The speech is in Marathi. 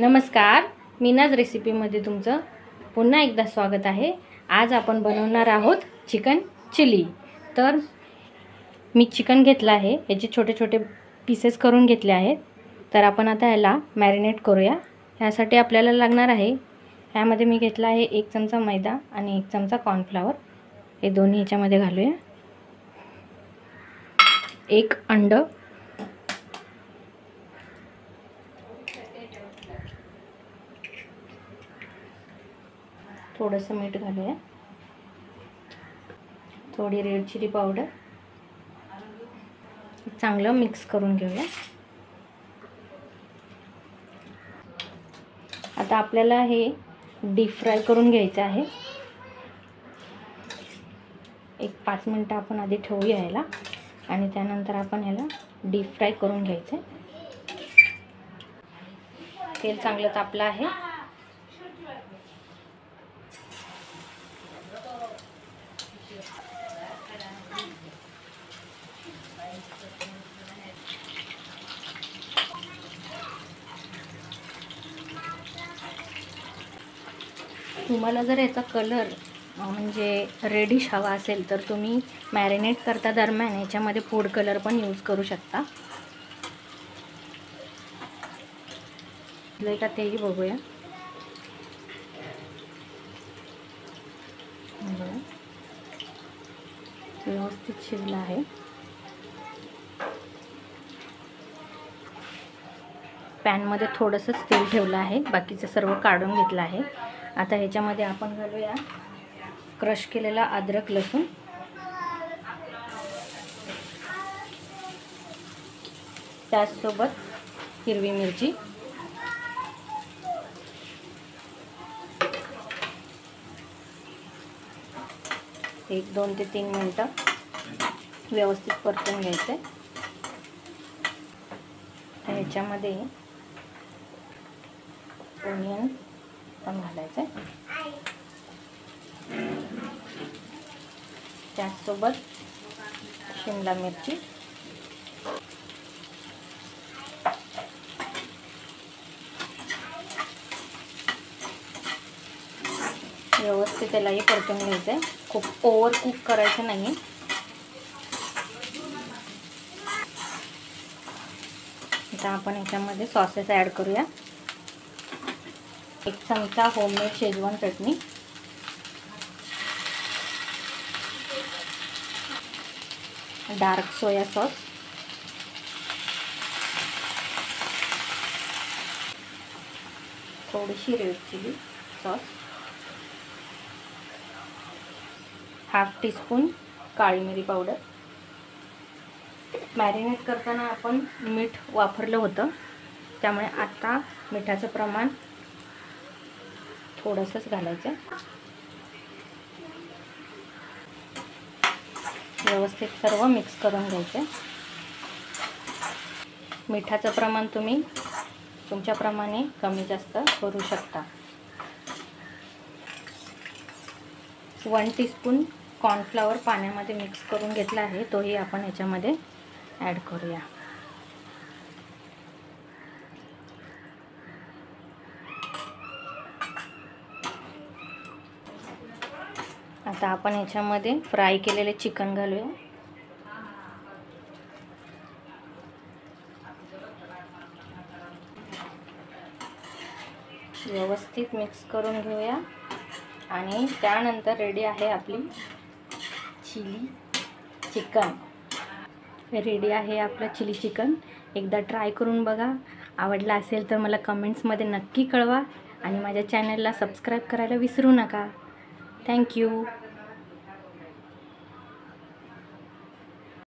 नमस्कार, मीनाज रेसिपीमध्ये तुमचं पुन्हा एकदा स्वागत आहे। आज आपण बनवणार आहोत चिकन चिली। तर मी चिकन घेतलं आहे, याचे छोटे छोटे पीसेस करून घेतले आहेत। तर आपण आता याला मॅरिनेट करूया। यासाठी आपल्याला लागणार आहे, यामध्ये मी घेतला आहे 1 चमचा मैदा आणि 1 चमचा कॉर्नफ्लॉवर। हे दोन्ही याच्यामध्ये घालूया। 1 अंड, थोडंसं मीठ घालूया, थोडी रेड चिली पावडर, चांगलं मिक्स करून घेऊया। आता आपल्याला हे डीप फ्राय करून घ्यायचं आहे। 5 मिनिटं आपण आधी ठेवूया याला आणि त्यानंतर आपण याला डीप फ्राय करून घ्यायचं आहे। तेल चांगलं तापलं आहे। तुम्हाला जर याचा कलर म्हणजे रेडिश हवा असेल तर तुम्ही मॅरिनेट करता दरम्यान याच्यामध्ये फूड कलर पण यूज करू शकता। का तेही बघूया। व्यवस्थित शिजला आहे। पॅन मध्ये थोडंसं तेल ठेवलं आहे, बाकीचं सर्व काढून घेतलं आहे। आता ह्याच्यामध्ये आपण घालूया क्रश केलेला अद्रक लसूण, त्याचसोबत हिरवी मिरची, एक 2 ते 3 मिनिटं व्यवस्थित परतून घ्यायचे। ह्याच्यामध्ये ओनियन पण घालायचं, त्याचसोबत शिमला मिरची, व्यवस्थित त्यालाही परतून घ्यायचं आहे। खूप ओव्हर कुक करायचं नाही। आता आपण याच्यामध्ये सॉसेस ॲड करूया। 1 चमचा होममेड शेजवान चटणी, डार्क सोया सॉस, थोडीशी red chilli sauce, half teaspoon काळी मिरी पावडर। मॅरिनेट करताना आपण मीठ वापरलं होतं, त्यामुळे आता मिठाचं प्रमाण थोडंसंच घालायचं। व्यवस्थित सर्व मिक्स करून घ्यायचं। मिठाचं प्रमाण तुम्ही तुमच्या प्रमाणे कमी जास्त करू शकता। 1 टीस्पून कॉर्नफ्लॉवर पाण्यामध्ये मिक्स करून घेतला आहे, तोही आपण याच्यामध्ये ॲड करूया। आता आपण याच्यामध्ये फ्राय केलेले चिकन घालूया। व्यवस्थित मिक्स करून घेऊया आणि त्यानंतर रेडी आहे आपली चिली चिकन। रेडी आहे आपलं चिली चिकन। एकदा ट्राय करून बघा। आवडला असेल तर मला कमेंट्समध्ये नक्की कळवा आणि माझ्या चॅनलला सबस्क्राईब करायला विसरू नका। थँक्यू।